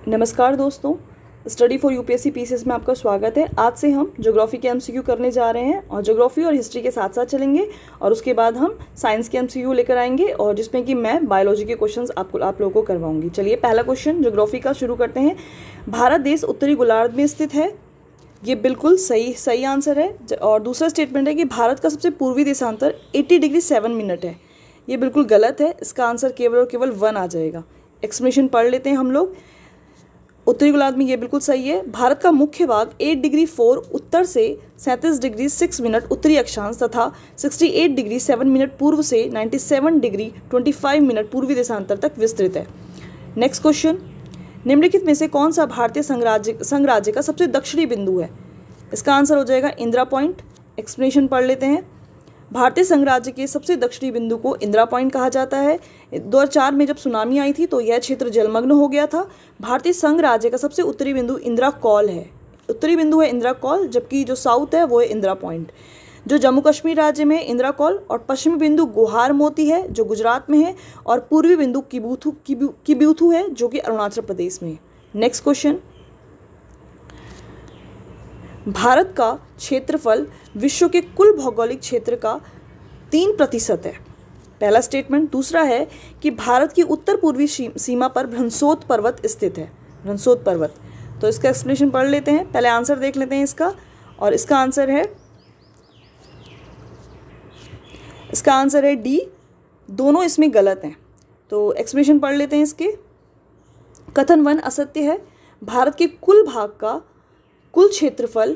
नमस्कार दोस्तों, study for UPSC PCS में आपका स्वागत है। आज से हम ज्योग्राफी के एमसीक्यू करने जा रहे हैं और ज्योग्राफी और हिस्ट्री के साथ साथ चलेंगे और उसके बाद हम साइंस के एमसीक्यू लेकर आएंगे और जिसमें कि मैं बायोलॉजी के क्वेश्चंस आप लोगों को करवाऊंगी। चलिए पहला क्वेश्चन ज्योग्राफी का शुरू करते हैं। भारत देश उत्तरी गोलार्ध में स्थित है, ये बिल्कुल सही आंसर है। और दूसरा स्टेटमेंट है कि भारत का सबसे पूर्वी देशांतर 80 डिग्री 7 मिनट है, ये बिल्कुल गलत है। इसका आंसर केवल और केवल 1 आ जाएगा। एक्सप्लेनेशन पढ़ लेते हैं हम लोग। उत्तरी गोलार्ध में ये बिल्कुल सही है। भारत का मुख्य भाग 8 डिग्री 4 उत्तर से 37 डिग्री 6 मिनट उत्तरी अक्षांश तथा 68 डिग्री 7 मिनट पूर्व से 97 डिग्री 25 मिनट पूर्वी देशांतर तक विस्तृत है। नेक्स्ट क्वेश्चन, निम्नलिखित में से कौन सा भारतीय संघराज्य का सबसे दक्षिणी बिंदु है? इसका आंसर हो जाएगा इंदिरा पॉइंट। एक्सप्लेनेशन पढ़ लेते हैं। भारतीय संघराज्य के सबसे दक्षिणी बिंदु को इंदिरा पॉइंट कहा जाता है। 2004 में जब सुनामी आई थी तो यह क्षेत्र जलमग्न हो गया था। भारतीय संघराज्य का सबसे उत्तरी बिंदु इंदिरा कॉल है। उत्तरी बिंदु है इंदिरा कॉल, जबकि जो साउथ है वो है इंदिरा पॉइंट। जो जम्मू कश्मीर राज्य में इंदिरा कॉल और पश्चिमी बिंदु गुहार मोती है जो गुजरात में है और पूर्वी बिंदु किब्यूथू है जो कि अरुणाचल प्रदेश में है। नेक्स्ट क्वेश्चन, भारत का क्षेत्रफल विश्व के कुल भौगोलिक क्षेत्र का 3% है, पहला स्टेटमेंट। दूसरा है कि भारत की उत्तर पूर्वी सीमा पर भ्रंशोत पर्वत स्थित है, भ्रंशोत पर्वत। तो इसका एक्सप्लेनेशन पढ़ लेते हैं। पहले आंसर देख लेते हैं इसका, और इसका आंसर है डी। दोनों इसमें गलत हैं, तो एक्सप्लेनेशन पढ़ लेते हैं इसके। कथन 1 असत्य है। भारत के कुल भाग का कुल क्षेत्रफल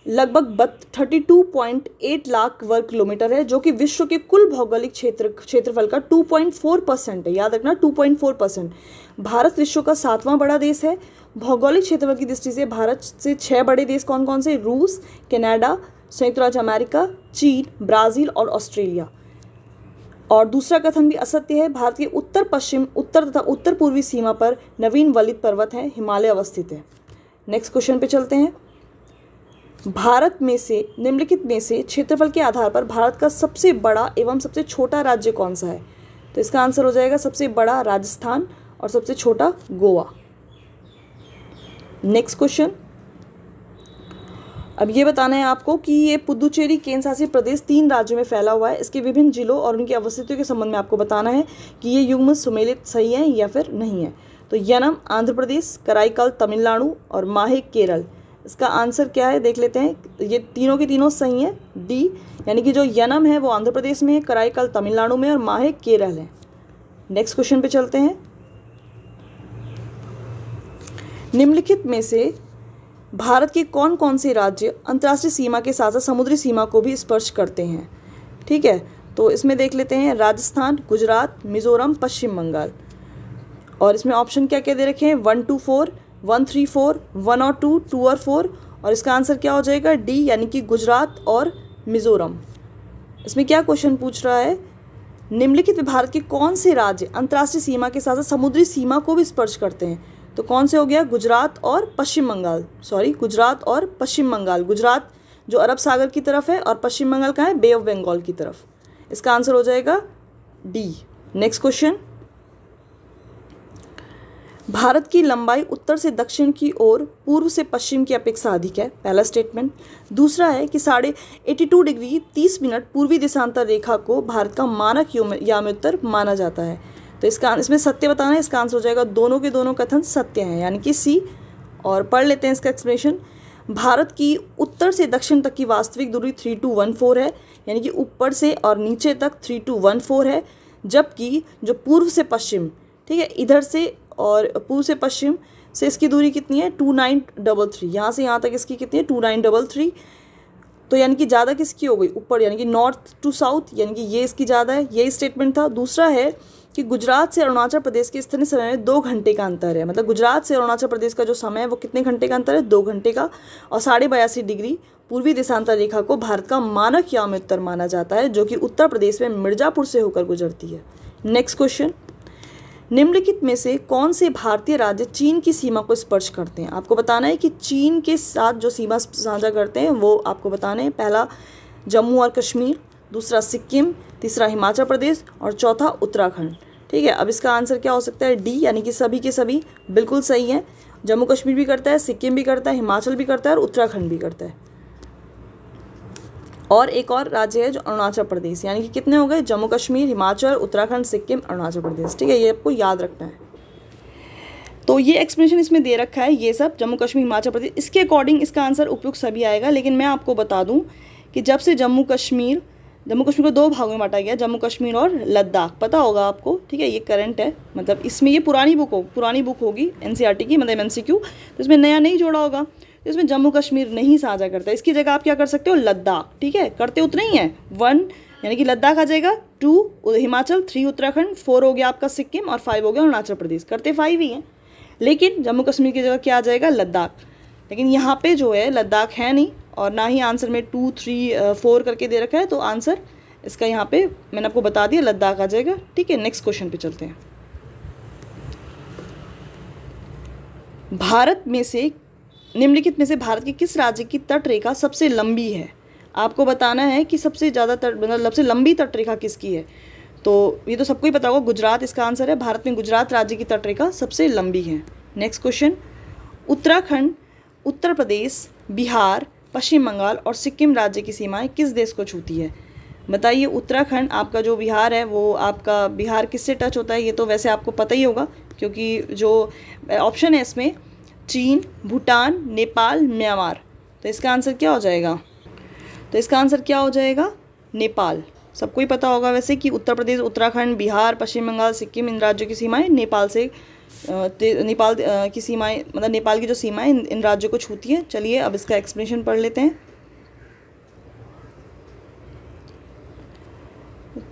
लगभग 32.8 लाख वर्ग किलोमीटर है, जो कि विश्व के कुल भौगोलिक क्षेत्रफल का 2.4% है। याद रखना 2.4%। भारत विश्व का 7वां बड़ा देश है। भौगोलिक क्षेत्रफल की दृष्टि से भारत से 6 बड़े देश कौन कौन से? रूस, कनाडा, संयुक्त राज्य अमेरिका, चीन, ब्राज़ील और ऑस्ट्रेलिया। और दूसरा कथन भी असत्य है। भारत के उत्तर पश्चिम, उत्तर तथा उत्तर पूर्वी सीमा पर नवीन वलित पर्वत है, हिमालय अवस्थित है। नेक्स्ट क्वेश्चन पे चलते हैं। भारत में से निम्नलिखित में से क्षेत्रफल के आधार पर भारत का सबसे बड़ा एवं सबसे छोटा राज्य कौन सा है? तो इसका आंसर हो जाएगा सबसे बड़ा राजस्थान और सबसे छोटा गोवा। नेक्स्ट क्वेश्चन, अब ये बताना है आपको कि ये पुदुचेरी केंद्र शासित प्रदेश 3 राज्यों में फैला हुआ है। इसके विभिन्न जिलों और उनकी अवस्थितियों के संबंध में आपको बताना है कि ये युग्म सुमेलित सही है या फिर नहीं है। तो यनम आंध्र प्रदेश, कराईकल तमिलनाडु और माहे केरल। इसका आंसर क्या है देख लेते हैं। ये तीनों के तीनों सही है, डी। यानी कि जो यनम है वो आंध्र प्रदेश में है, कराईकल तमिलनाडु में और माहे केरल है। नेक्स्ट क्वेश्चन पे चलते हैं। निम्नलिखित में से भारत के कौन कौन से राज्य अंतर्राष्ट्रीय सीमा के साथ साथ समुद्री सीमा को भी स्पर्श करते हैं? ठीक है, तो इसमें देख लेते हैं। राजस्थान, गुजरात, मिजोरम, पश्चिम बंगाल। और इसमें ऑप्शन क्या क्या दे रखे हैं? 1 2 4, 1 3 4, 1 और 2, 2 और 4। और इसका आंसर क्या हो जाएगा? डी, यानी कि गुजरात और मिजोरम। इसमें क्या क्वेश्चन पूछ रहा है? निम्नलिखित में भारत के कौन से राज्य अंतर्राष्ट्रीय सीमा के साथ साथ समुद्री सीमा को भी स्पर्श करते हैं? तो कौन से हो गया? गुजरात और पश्चिम बंगाल। गुजरात और पश्चिम बंगाल। गुजरात जो अरब सागर की तरफ है और पश्चिम बंगाल कहाँ है? बे ऑफ बंगाल की तरफ। इसका आंसर हो जाएगा डी। नेक्स्ट क्वेश्चन, भारत की लंबाई उत्तर से दक्षिण की ओर पूर्व से पश्चिम की अपेक्षा अधिक है, पहला स्टेटमेंट। दूसरा है कि 82 डिग्री 30 मिनट पूर्वी देशांतर रेखा को भारत का मानक यामोत्तर माना जाता है। तो इसमें सत्य बताना है। इसका आंसर हो जाएगा दोनों के दोनों कथन सत्य हैं, यानी कि सी। और पढ़ लेते हैं इसका एक्सप्लेनेशन। भारत की उत्तर से दक्षिण तक की वास्तविक दूरी 3214 है, यानी कि ऊपर से और नीचे तक 3214 है। जबकि जो पूर्व से पश्चिम, ठीक है, इधर से और पूर्व से पश्चिम से इसकी दूरी कितनी है? 2933। यहाँ से यहाँ तक इसकी कितनी है? 2933। तो यानी कि ज़्यादा किसकी हो गई? ऊपर, यानी कि नॉर्थ टू साउथ, यानी कि ये इसकी ज़्यादा है। यही स्टेटमेंट था। दूसरा है कि गुजरात से अरुणाचल प्रदेश के स्थानीय समय में 2 घंटे का अंतर है। मतलब गुजरात से अरुणाचल प्रदेश का जो समय है वो कितने घंटे का अंतर है? 2 घंटे का। और 82.5 डिग्री पूर्वी देशांतर रेखा को भारत का मानक यामोत्तर माना जाता है, जो कि उत्तर प्रदेश में मिर्जापुर से होकर गुजरती है। नेक्स्ट क्वेश्चन, निम्नलिखित में से कौन से भारतीय राज्य चीन की सीमा को स्पर्श करते हैं? आपको बताना है कि चीन के साथ जो सीमा साझा करते हैं वो आपको बताना है। पहला जम्मू और कश्मीर, दूसरा सिक्किम, तीसरा हिमाचल प्रदेश और चौथा उत्तराखंड। ठीक है। अब इसका आंसर क्या हो सकता है, डी, यानी कि सभी के सभी बिल्कुल सही हैं। जम्मू कश्मीर भी करता है, सिक्किम भी करता है, हिमाचल भी करता है और उत्तराखंड भी करता है। और एक और राज्य है जो अरुणाचल प्रदेश, यानी कि कितने हो गए, जम्मू कश्मीर, हिमाचल, उत्तराखंड, सिक्किम, अरुणाचल प्रदेश। ठीक है, ये आपको याद रखना है। तो ये एक्सप्लेनेशन इसमें दे रखा है, ये सब जम्मू कश्मीर, हिमाचल प्रदेश, इसके अकॉर्डिंग इसका आंसर उपयुक्त सभी आएगा। लेकिन मैं आपको बता दूं कि जब से जम्मू कश्मीर को दो भागों में बांटा गया, जम्मू कश्मीर और लद्दाख, पता होगा आपको। ठीक है, ये करंट है, मतलब इसमें ये पुरानी बुक होगी एनसीईआरटी की, मतलब एमसीक्यू, तो इसमें नया नहीं जोड़ा होगा। तो इसमें जम्मू कश्मीर नहीं साझा करता, इसकी जगह आप क्या कर सकते हो, लद्दाख। ठीक है, करते उतना ही है, 1 यानी कि लद्दाख आ जाएगा, 2 हिमाचल, 3 उत्तराखंड, 4 हो गया आपका सिक्किम और 5 हो गया अरुणाचल प्रदेश। करते 5 ही हैं, लेकिन जम्मू कश्मीर की जगह क्या आ जाएगा, लद्दाख। लेकिन यहाँ पे जो है लद्दाख है नहीं, और ना ही आंसर में 2, 3, 4 करके दे रखा है, तो आंसर इसका यहाँ पे मैंने आपको बता दिया, लद्दाख आ जाएगा। ठीक है, नेक्स्ट क्वेश्चन पे चलते हैं। भारत में से निम्नलिखित में से भारत के किस राज्य की तट रेखा सबसे लंबी है? आपको बताना है कि सबसे ज़्यादा मतलब सबसे लंबी तट रेखा किसकी है। तो ये तो सबको ही पता होगा, गुजरात इसका आंसर है। भारत में गुजरात राज्य की तट रेखा सबसे लंबी है। नेक्स्ट क्वेश्चन, उत्तराखंड, उत्तर प्रदेश, बिहार, पश्चिम बंगाल और सिक्किम राज्य की सीमाएं किस देश को छूती है? बताइए, उत्तराखंड आपका जो बिहार है, वो आपका बिहार किससे टच होता है? ये तो वैसे आपको पता ही होगा, क्योंकि जो ऑप्शन है इसमें चीन, भूटान, नेपाल, म्यांमार। तो इसका आंसर क्या हो जाएगा? तो इसका आंसर क्या हो जाएगा? नेपाल। सबको ही पता होगा वैसे कि उत्तर प्रदेश, उत्तराखंड, बिहार, पश्चिम बंगाल, सिक्किम, इन राज्यों की सीमाएं नेपाल से नेपाल की सीमाएं, मतलब नेपाल की जो सीमाएं इन राज्यों को छूती है। चलिए अब इसका एक्सप्लेनेशन पढ़ लेते हैं।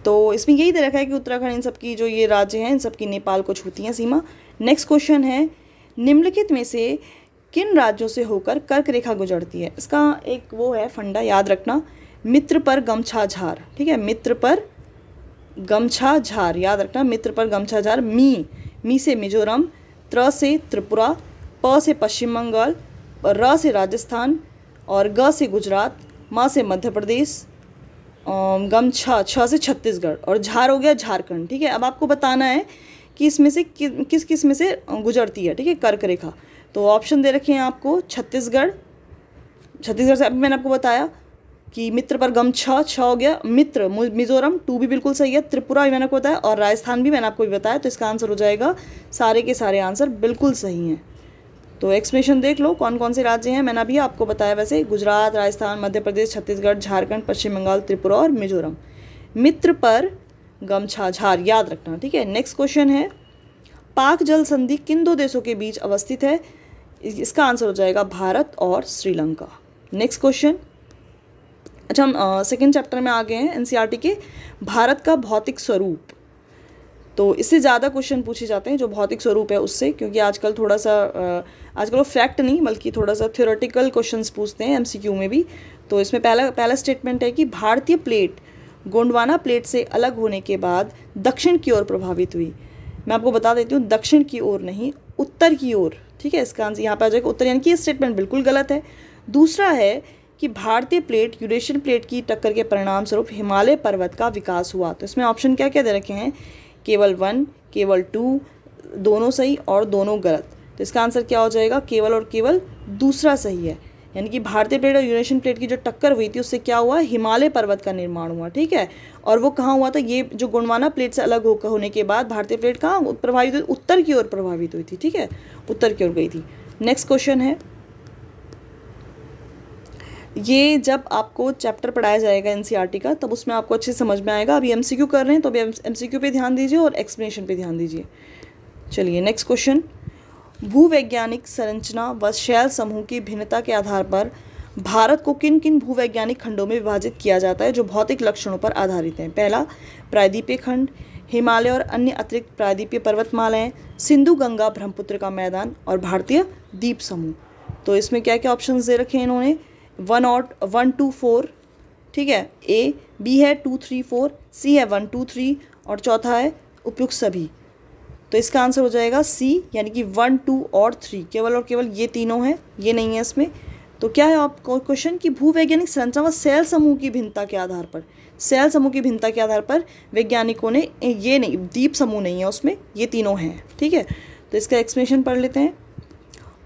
तो इसमें यही दे रखा है कि उत्तराखंड, इन सब की जो ये राज्य हैं, इन सब की नेपाल को छूती हैं सीमा। नेक्स्ट क्वेश्चन है, निम्नलिखित में से किन राज्यों से होकर कर्क रेखा गुजरती है? इसका एक वो है फंडा, याद रखना, मित्र पर गमछा झार। ठीक है, मित्र पर गमछा झार, याद रखना, मित्र पर गमछा झार। मी से मिजोरम, त्र से त्रिपुरा, प से पश्चिम बंगाल, र से राजस्थान और ग से गुजरात, म से मध्य प्रदेश, गमछा, छ से छत्तीसगढ़ और झार हो गया झारखंड। ठीक है, अब आपको बताना है कि इसमें से किस किस में से गुजरती है। ठीक है, कर्क रेखा। तो ऑप्शन दे रखे हैं आपको, छत्तीसगढ़ से अभी मैंने आपको बताया कि मित्र पर गमछा, छ हो गया, मित्र मिजोरम, 2 भी बिल्कुल सही है, त्रिपुरा भी मैंने आपको बताया और राजस्थान भी मैंने आपको भी बताया। तो इसका आंसर हो जाएगा, सारे के सारे आंसर बिल्कुल सही हैं। तो एक्सप्लेनेशन देख लो कौन कौन से राज्य हैं, मैंने अभी आपको बताया वैसे, गुजरात, राजस्थान, मध्य प्रदेश, छत्तीसगढ़, झारखंड, पश्चिम बंगाल, त्रिपुरा और मिजोरम। मित्र पर गमछा झार, याद रखना। ठीक है, नेक्स्ट क्वेश्चन है, पाक जल संधि किन 2 देशों के बीच अवस्थित है? इसका आंसर हो जाएगा भारत और श्रीलंका। नेक्स्ट क्वेश्चन, अच्छा हम सेकेंड चैप्टर में आ गए हैं एनसीईआरटी के, भारत का भौतिक स्वरूप। तो इससे ज़्यादा क्वेश्चन पूछे जाते हैं जो भौतिक स्वरूप है उससे, क्योंकि आजकल थोड़ा सा आजकल वो फैक्ट नहीं बल्कि थोड़ा सा थ्योरेटिकल क्वेश्चंस पूछते हैं एमसीक्यू में भी। तो इसमें पहला स्टेटमेंट है कि भारतीय प्लेट गोंडवाना प्लेट से अलग होने के बाद दक्षिण की ओर प्रभावित हुई। मैं आपको बता देती हूँ, दक्षिण की ओर नहीं, उत्तर की ओर। ठीक है, इसका आंसर यहाँ पे आ जाएगा उत्तर, यानी कि ये स्टेटमेंट बिल्कुल गलत है। दूसरा है कि भारतीय प्लेट यूरेशियन प्लेट की टक्कर के परिणाम स्वरूप हिमालय पर्वत का विकास हुआ। तो इसमें ऑप्शन क्या क्या दे रखे हैं, केवल 1, केवल 2, दोनों सही और दोनों गलत। तो इसका आंसर क्या हो जाएगा, केवल और केवल दूसरा सही है, यानी कि भारतीय प्लेट और यूरेशियन प्लेट की जो टक्कर हुई थी उससे क्या हुआ, हिमालय पर्वत का निर्माण हुआ। ठीक है, और वो कहाँ हुआ था, ये जो गोंडवाना प्लेट से अलग होने के बाद भारतीय प्लेट कहाँ प्रभावित हुई, उत्तर की ओर प्रभावित हुई थी। ठीक है, उत्तर की ओर गई थी। नेक्स्ट क्वेश्चन है, ये जब आपको चैप्टर पढ़ाया जाएगा एनसीईआरटी का तब उसमें आपको अच्छे से समझ में आएगा। अभी एमसीक्यू कर रहे हैं तो अभी एमसीक्यू पे ध्यान दीजिए और एक्सप्लेनेशन पे ध्यान दीजिए। चलिए नेक्स्ट क्वेश्चन, भूवैज्ञानिक संरचना व शैल समूह की भिन्नता के आधार पर भारत को किन किन भूवैज्ञानिक खंडों में विभाजित किया जाता है जो भौतिक लक्षणों पर आधारित हैं? पहला, प्रायद्वीपीय खंड, हिमालय और अन्य अतिरिक्त प्रायद्वीपीय पर्वतमालाएं, सिंधु गंगा ब्रह्मपुत्र का मैदान और भारतीय द्वीप समूह। तो इसमें क्या क्या ऑप्शंस दे रखे हैं इन्होंने, 1 2 4। ठीक है, ए, बी है 2 3 4, सी है 1 2 3 और चौथा है उपयुक्त सभी। तो इसका आंसर हो जाएगा सी, यानी कि 1 2 और 3, केवल और केवल ये तीनों हैं, ये नहीं है इसमें। तो क्या है आपको क्वेश्चन कि भूवैज्ञानिक संरचना व सेल समूह की भिन्नता के आधार पर, सेल समूह की भिन्नता के आधार पर वैज्ञानिकों ने, ये नहीं द्वीप समूह नहीं है उसमें, ये तीनों हैं, ठीक है। तो इसका एक्सप्लेनेशन पढ़ लेते हैं।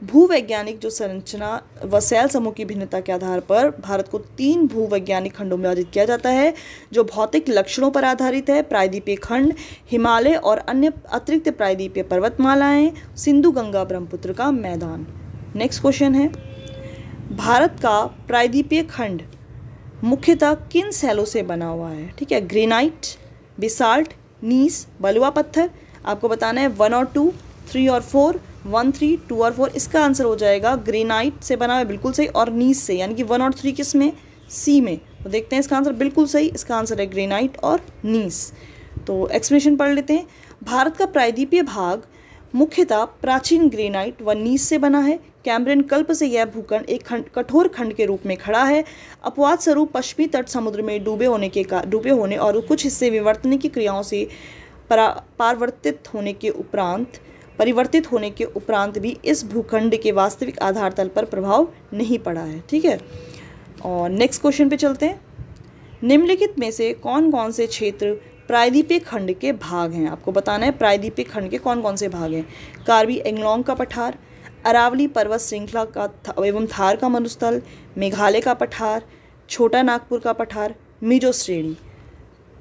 भूवैज्ञानिक जो संरचना व सेल समूह की भिन्नता के आधार पर भारत को 3 भूवैज्ञानिक खंडों में विभाजित किया जाता है, जो भौतिक लक्षणों पर आधारित है। प्रायद्वीपीय खंड, हिमालय और अन्य अतिरिक्त प्रायद्वीपीय पर्वतमालाएं, सिंधु गंगा ब्रह्मपुत्र का मैदान। नेक्स्ट क्वेश्चन है, भारत का प्रायद्वीपीय खंड मुख्यतः किन सेलों से बना हुआ है? ठीक है, ग्रेनाइट, बेसाल्ट, नीस, बलुआ पत्थर। आपको बताना है 1 और 2, 3 और 4, 1, 3, 2 और 4। इसका आंसर हो जाएगा ग्रेनाइट से बना है, बिल्कुल सही, और नीस से, यानी कि 1 और 3 किस में? सी में। तो देखते हैं इसका आंसर, बिल्कुल सही, इसका आंसर है ग्रेनाइट और नीस। तो एक्सप्लेनेशन पढ़ लेते हैं। भारत का प्रायद्वीपीय भाग मुख्यतः प्राचीन ग्रेनाइट व नीस से बना है। कैम्ब्रियन कल्प से यह भूखंड एक कठोर खंड के रूप में खड़ा है। अपवाद स्वरूप पश्चिमी तट समुद्र में डूबे होने और कुछ हिस्से विवर्तन की क्रियाओं से परिवर्तित होने के उपरांत भी इस भूखंड के वास्तविक आधार तल पर प्रभाव नहीं पड़ा है। ठीक है, और नेक्स्ट क्वेश्चन पे चलते हैं। निम्नलिखित में से कौन कौन से क्षेत्र प्रायद्वीपीय खंड के भाग हैं? आपको बताना है प्रायद्वीपीय खंड के कौन कौन से भाग हैं। कार्बी एंगलोंग का पठार, अरावली पर्वत श्रृंखला का एवं थार का मरुस्थल, मेघालय का पठार, छोटा नागपुर का पठार, मिजो श्रेणी।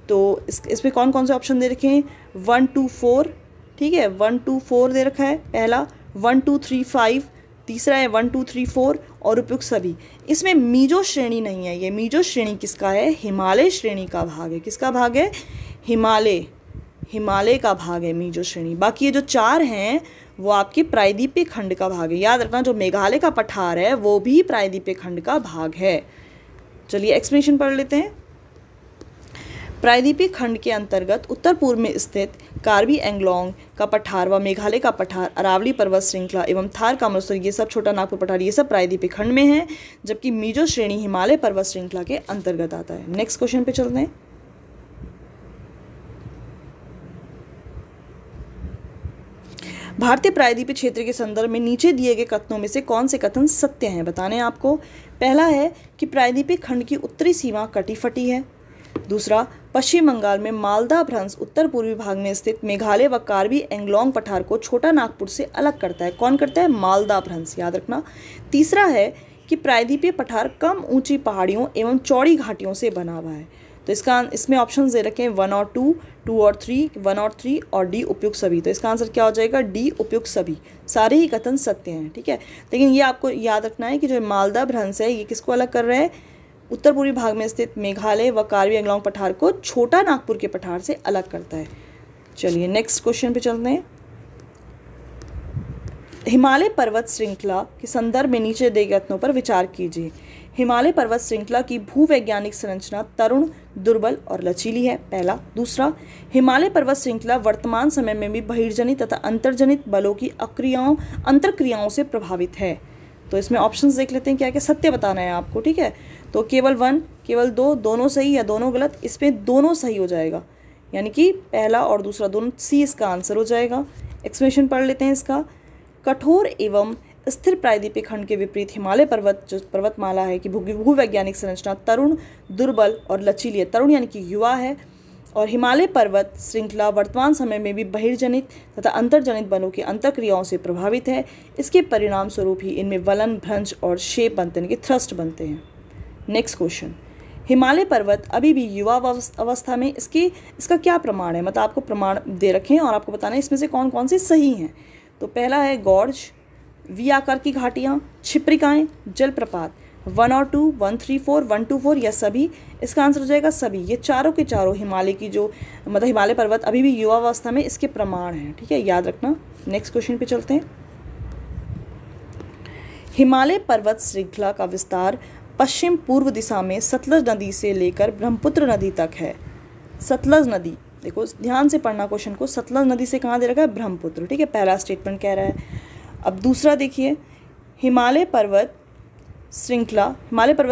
तो इसमें कौन कौन से ऑप्शन दे रखे हैं? 1, 2, 4, ठीक है, 1, 2, 4 दे रखा है पहला, 1, 2, 3, 5 तीसरा है, 1, 2, 3, 4 और उपयुक्त सभी। इसमें मिजो श्रेणी नहीं है। ये मिजो श्रेणी किसका है? हिमालय श्रेणी का भाग है। किसका भाग है? हिमालय का भाग है मिजो श्रेणी। बाकी ये जो 4 हैं वो आपके प्रायद्वीपीय खंड का भाग है। याद रखना, जो मेघालय का पठार है वो भी प्रायद्वीपीय खंड का भाग है। चलिए एक्सप्लेनेशन पढ़ लेते हैं। प्रायद्वीपीय खंड के अंतर्गत उत्तर पूर्व में स्थित कार्बी एंगलोंग का पठार व मेघालय का पठार, अरावली पर्वत श्रृंखला एवं थार का मरुस्थल, ये सब छोटा नागपुर पठार, ये सब प्रायद्वीपीय खंड में है, जबकि मिजो श्रेणी हिमालय पर्वत श्रृंखला के अंतर्गत आता है। नेक्स्ट क्वेश्चन पे चलते हैं। भारतीय प्रायद्वीपीय क्षेत्र के संदर्भ में नीचे दिए गए कथनों में से कौन से कथन सत्य हैं? बताने हैं आपको। पहला है कि प्रायद्वीपीय खंड की उत्तरी सीमा कटी फटी है। दूसरा, पश्चिम बंगाल में मालदा भ्रंश उत्तर पूर्वी भाग में स्थित मेघालय व कार्बी एंगलोंग पठार को छोटा नागपुर से अलग करता है। कौन करता है? मालदा भ्रंश, याद रखना। तीसरा है कि प्रायद्वीपीय पठार कम ऊंची पहाड़ियों एवं चौड़ी घाटियों से बना हुआ है। तो इसमें ऑप्शन दे रखे हैं 1 और 2, 2 और 3, 1 और 3 और डी उपयुक्त सभी। तो इसका आंसर क्या हो जाएगा? डी उपयुक्त सभी। सारे ही कथन सत्य हैं, ठीक है। लेकिन ये आपको याद रखना है कि जो मालदा भ्रंश है ये किसको अलग कर रहा है? उत्तर पूर्वी भाग में स्थित मेघालय व कार्बी एंगलोंग पठार को छोटा नागपुर के पठार से अलग करता है। चलिए नेक्स्ट क्वेश्चन पे चलते हैं। हिमालय पर्वत श्रृंखला के संदर्भ में नीचे दिए गए कथनों पर विचार कीजिए। हिमालय पर्वत श्रृंखला की भूवैज्ञानिक संरचना तरुण, दुर्बल और लचीली है, पहला। दूसरा, हिमालय पर्वत श्रृंखला वर्तमान समय में भी बहिर्जनित तथा अंतर्जनित बलों की अंतरक्रियाओं से प्रभावित है। तो इसमें ऑप्शंस देख लेते हैं क्या क्या सत्य बताना है आपको, ठीक है। तो केवल 1, केवल 2, दोनों सही या दोनों गलत? इसमें दोनों सही हो जाएगा, यानी कि पहला और दूसरा दोनों, सी इसका आंसर हो जाएगा। एक्सप्लेनेशन पढ़ लेते हैं इसका। कठोर एवं स्थिर प्रायद्वीपीय खंड के विपरीत हिमालय पर्वतमाला है कि भूवैज्ञानिक संरचना तरुण, दुर्बल और लचीली है। तरुण यानी कि युवा है। और हिमालय पर्वत श्रृंखला वर्तमान समय में भी बहिर्जनित तथा अंतर्जनित बलों की अंतरक्रियाओं से प्रभावित है। इसके परिणाम स्वरूप ही इनमें वलन, भ्रंश और शेप बनते हैं, कि थ्रस्ट बनते हैं। नेक्स्ट क्वेश्चन, हिमालय पर्वत अभी भी युवा अवस्था में, इसका क्या प्रमाण है? मतलब आपको प्रमाण दे रखे हैं और आपको बताना है इसमें से कौन कौन से सही हैं। तो पहला है गॉर्ज, वी आकार की घाटियाँ, छिप्रिकाएँ, जलप्रपात। 1 और 2, 1, 3, 4, 1, 2, 4 या सभी? इसका आंसर हो जाएगा सभी। ये चारों के चारों हिमालय की जो हिमालय पर्वत अभी भी युवा अवस्था में, इसके प्रमाण हैं, ठीक है, याद रखना। नेक्स्ट क्वेश्चन पे चलते हैं। हिमालय पर्वत श्रृंखला का विस्तार पश्चिम पूर्व दिशा में सतलज नदी से लेकर ब्रह्मपुत्र नदी तक है। सतलज नदी, देखो ध्यान से पढ़ना क्वेश्चन को। सतलज नदी से कहाँ दे रखा है? ब्रह्मपुत्र, ठीक है, पहला स्टेटमेंट कह रहा है। अब दूसरा देखिए, हिमालय पर्वत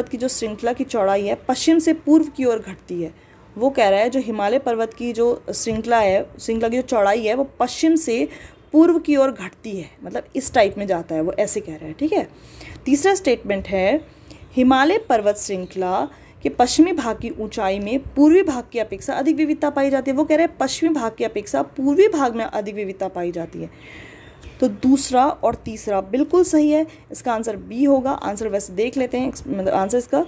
की जो श्रृंखला की चौड़ाई है पश्चिम से पूर्व की ओर घटती है। वो कह रहा है जो हिमालय पर्वत की जो श्रृंखला की जो चौड़ाई है वो पश्चिम से पूर्व की ओर घटती है, मतलब इस टाइप में जाता है वो, ऐसे कह रहा है। ठीक है। तीसरा स्टेटमेंट है हिमालय पर्वत श्रृंखला के पश्चिमी भाग की ऊंचाई में पूर्वी भाग की अपेक्षा अधिक विविधता पाई जाती है। वो कह रहे हैं पश्चिमी भाग की अपेक्षा पूर्वी भाग में अधिक विविधता पाई जाती है। तो दूसरा और तीसरा बिल्कुल सही है, इसका आंसर बी होगा। आंसर वैसे देख लेते हैं, मतलब आंसर इसका,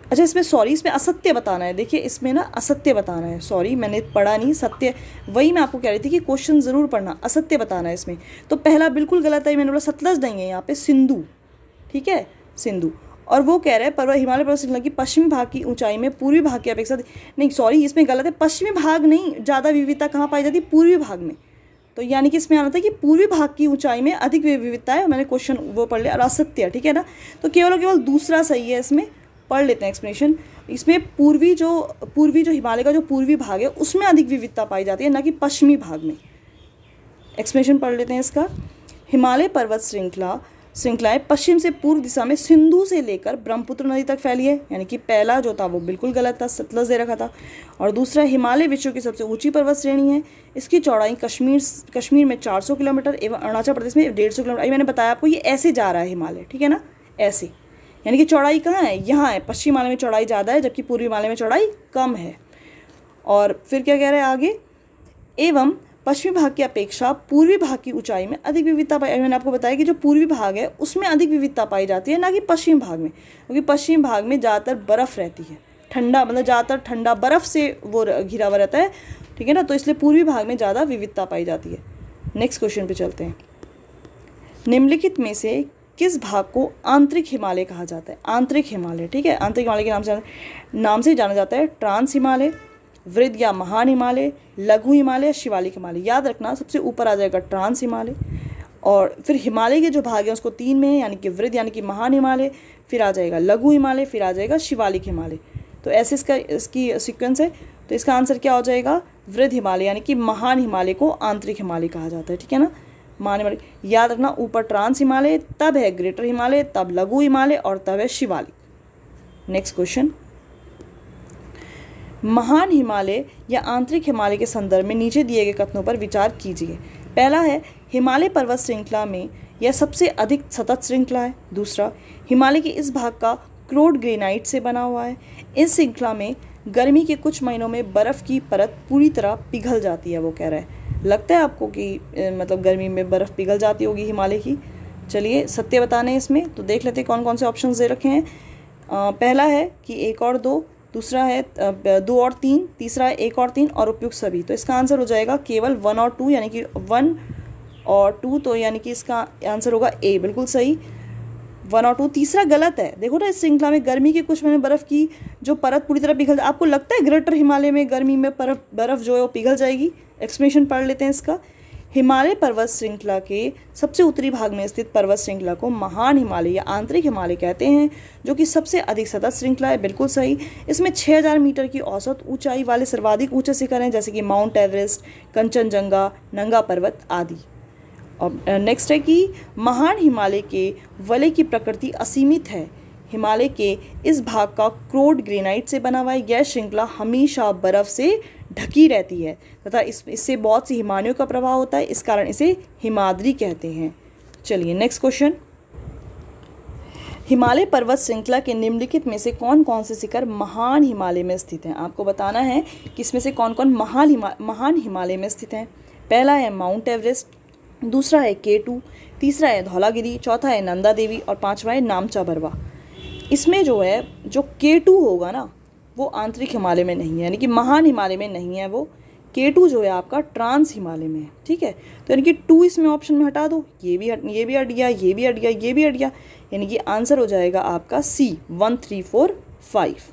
अच्छा इसमें सॉरी, इसमें असत्य बताना है। देखिए इसमें ना असत्य बताना है, सॉरी मैंने पढ़ा नहीं, सत्य, वही मैं आपको कह रही थी कि क्वेश्चन ज़रूर पढ़ना, असत्य बताना है इसमें। तो पहला बिल्कुल गलत है, मैंने बोला सतलज नहीं है यहाँ पे, सिंधु। ठीक है, सिंधु। और वो कह रहे हैं पर्वत हिमालय पर्वत श्रृंखला की पश्चिमी भाग की ऊंचाई में पूर्वी भाग की अपेक्षा, नहीं सॉरी इसमें गलत है, पश्चिमी भाग नहीं, ज़्यादा विविधता कहाँ पाई जाती है, पूर्वी भाग में। तो यानी कि इसमें आना था कि पूर्वी भाग की ऊंचाई में अधिक विविधता है, मैंने क्वेश्चन वो पढ़ लिया, और असत्य। ठीक है ना, तो केवल और केवल दूसरा सही है। इसमें पढ़ लेते हैं एक्सप्लेनेशन। इसमें पूर्वी जो हिमालय का जो पूर्वी भाग है उसमें अधिक विविधता पाई जाती है, ना कि पश्चिमी भाग में। एक्सप्लेनेशन पढ़ लेते हैं इसका। हिमालय पर्वत श्रृंखलाएं पश्चिम से पूर्व दिशा में सिंधु से लेकर ब्रह्मपुत्र नदी तक फैली है, यानी कि पहला जो था वो बिल्कुल गलत था, सतलज दे रखा था। और दूसरा हिमालय विश्व की सबसे ऊंची पर्वत श्रेणी है, इसकी चौड़ाई कश्मीर में 400 किलोमीटर एवं अरुणाचल प्रदेश में 150 किलोमीटर। मैंने बताया आपको ये ऐसे जा रहा है हिमालय, ठीक है ना, ऐसे, यानी कि चौड़ाई कहाँ है, यहाँ है। पश्चिम हिमालय में चौड़ाई ज़्यादा है जबकि पूर्वी हिमालय में चौड़ाई कम है। और फिर क्या कह रहे हैं आगे, एवं पश्चिमी भाग की अपेक्षा पूर्वी भाग की ऊंचाई में अधिक विविधता पाई। मैंने आपको बताया कि जो पूर्वी भाग है उसमें अधिक विविधता पाई जाती है, ना कि पश्चिम भाग में, क्योंकि पश्चिम भाग में ज़्यादातर बर्फ़ रहती है, ठंडा, मतलब ज़्यादातर ठंडा बर्फ़ से वो घिरा हुआ रहता है। ठीक है ना, तो इसलिए पूर्वी भाग में ज़्यादा विविधता पाई जाती है। नेक्स्ट क्वेश्चन पे चलते हैं। निम्नलिखित में से किस भाग को आंतरिक हिमालय कहा जाता है? आंतरिक हिमालय, ठीक है, आंतरिक हिमालय के नाम से जाना जाता है ट्रांस हिमालय, वृद्ध या महान हिमालय, लघु हिमालय, शिवालिक हिमालय। याद रखना सबसे ऊपर आ जाएगा ट्रांस हिमालय, और फिर हिमालय के जो भाग हैं उसको 3 में, यानी कि वृद्ध यानी कि महान हिमालय, फिर आ जाएगा लघु हिमालय, फिर आ जाएगा शिवालिक हिमालय। तो ऐसे इसकी सीक्वेंस है। तो इसका आंसर क्या हो जाएगा, वृद्ध हिमालय, यानी कि महान हिमालय को आंतरिक हिमालय कहा जाता है। ठीक है ना, महान हिमालय। याद रखना ऊपर ट्रांस हिमालय, तब है ग्रेटर हिमालय, तब लघु हिमालय, और तब है शिवालिक। नेक्स्ट क्वेश्चन, महान हिमालय या आंतरिक हिमालय के संदर्भ में नीचे दिए गए कथनों पर विचार कीजिए। पहला है हिमालय पर्वत श्रृंखला में यह सबसे अधिक सतत श्रृंखला है। दूसरा, हिमालय के इस भाग का क्रोड ग्रेनाइट से बना हुआ है। इस श्रृंखला में गर्मी के कुछ महीनों में बर्फ़ की परत पूरी तरह पिघल जाती है। वो कह रहा है, लगता है आपको कि मतलब गर्मी में बर्फ़ पिघल जाती होगी हिमालय की? चलिए सत्य बताने इसमें, तो देख लेते हैं कौन कौन से ऑप्शन दे रखे हैं। पहला है कि 1 और 2, दूसरा है 2 और 3, तीसरा है 1 और 3, और उपयुक्त सभी। तो इसका आंसर हो जाएगा केवल 1 और 2, यानी कि 1 और 2, तो यानी कि इसका आंसर होगा ए, बिल्कुल सही, 1 और 2। तीसरा गलत है। देखो ना, इस श्रृंखला में गर्मी के कुछ महीने बर्फ़ की जो परत पूरी तरह पिघल, आपको लगता है ग्रेटर हिमालय में गर्मी में बर्फ़ जो है वो पिघल जाएगी? एक्सप्लेनेशन पढ़ लेते हैं इसका। हिमालय पर्वत श्रृंखला के सबसे उत्तरी भाग में स्थित पर्वत श्रृंखला को महान हिमालय या आंतरिक हिमालय कहते हैं, जो कि सबसे अधिक सतत श्रृंखला है। बिल्कुल सही। इसमें 6000 मीटर की औसत ऊंचाई वाले सर्वाधिक ऊंचे शिखर हैं, जैसे कि माउंट एवरेस्ट, कंचनजंगा, नंगा पर्वत आदि। और नेक्स्ट है कि महान हिमालय के वलय की प्रकृति असीमित है। हिमालय के इस भाग का क्रोड ग्रेनाइट से बना हुआ है। यह श्रृंखला हमेशा बर्फ़ से ढकी रहती है तथा इससे बहुत सी हिमानियों का प्रभाव होता है, इस कारण इसे हिमाद्री कहते हैं। चलिए नेक्स्ट क्वेश्चन, हिमालय पर्वत श्रृंखला के निम्नलिखित में से कौन कौन से शिखर महान हिमालय में स्थित हैं? आपको बताना है कि इसमें से कौन कौन महान हिमालय में स्थित हैं। पहला है माउंट एवरेस्ट, दूसरा है K2, तीसरा है धौलागिरी, चौथा है नंदा देवी, और पांचवा है नामचा बरवा। इसमें जो है जो K2 होगा ना वो आंतरिक हिमालय में नहीं है, यानी कि महान हिमालय में नहीं है। वो K2 जो है आपका ट्रांस हिमालय में है। ठीक है, तो यानी कि 2 इसमें ऑप्शन में हटा दो, ये भी हट गया, ये भी हट गया, ये भी हट गया, यानी कि आंसर हो जाएगा आपका C 1 3 4 5।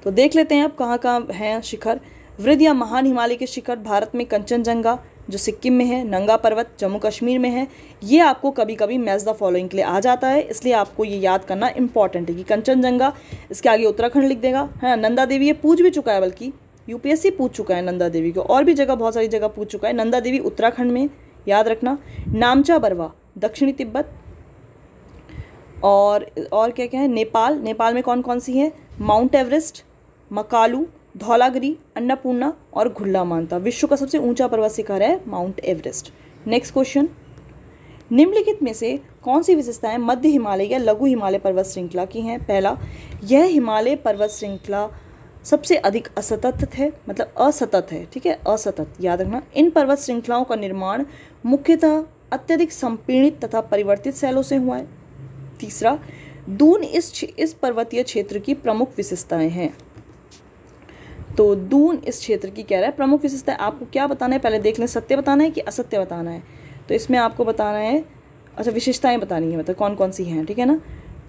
तो देख लेते हैं अब कहाँ कहाँ हैं शिखर। वृद्ध या महान हिमालय के शिखर भारत में कंचनजंगा जो सिक्किम में है, नंगा पर्वत जम्मू कश्मीर में है। ये आपको कभी कभी मैच द फॉलोइंग के लिए आ जाता है, इसलिए आपको ये याद करना इंपॉर्टेंट है कि कंचनजंगा, इसके आगे उत्तराखंड लिख देगा, है ना। नंदा देवी ये पूछ भी चुका है, बल्कि यूपीएससी पूछ चुका है नंदा देवी को, और भी जगह बहुत सारी जगह पूछ चुका है। नंदा देवी उत्तराखंड में, याद रखना। नामचा बरवा दक्षिणी तिब्बत, और क्या क्या है, नेपाल में कौन कौन सी है, माउंट एवरेस्ट, मकालू, धौलागिरी, अन्नपूर्णा और घुल्ला मानता। विश्व का सबसे ऊंचा पर्वत शिखर है माउंट एवरेस्ट। नेक्स्ट क्वेश्चन, निम्नलिखित में से कौन सी विशेषताएं मध्य हिमालय या लघु हिमालय पर्वत श्रृंखला की हैं? पहला, यह हिमालय पर्वत श्रृंखला सबसे अधिक असतत है, मतलब असतत है, ठीक है, असतत याद रखना। इन पर्वत श्रृंखलाओं का निर्माण मुख्यतः अत्यधिक संपीड़ित तथा परिवर्तित शैलों से हुआ है। तीसरा, दून इस पर्वतीय क्षेत्र की प्रमुख विशेषताएं हैं। तो दून इस क्षेत्र की कह रहा है प्रमुख विशेषताएं। आपको क्या बताना है पहले देख लें, सत्य बताना है कि असत्य बताना है। तो इसमें आपको बताना है, अच्छा विशेषताएं बतानी है, मतलब कौन कौन सी हैं, ठीक है ना।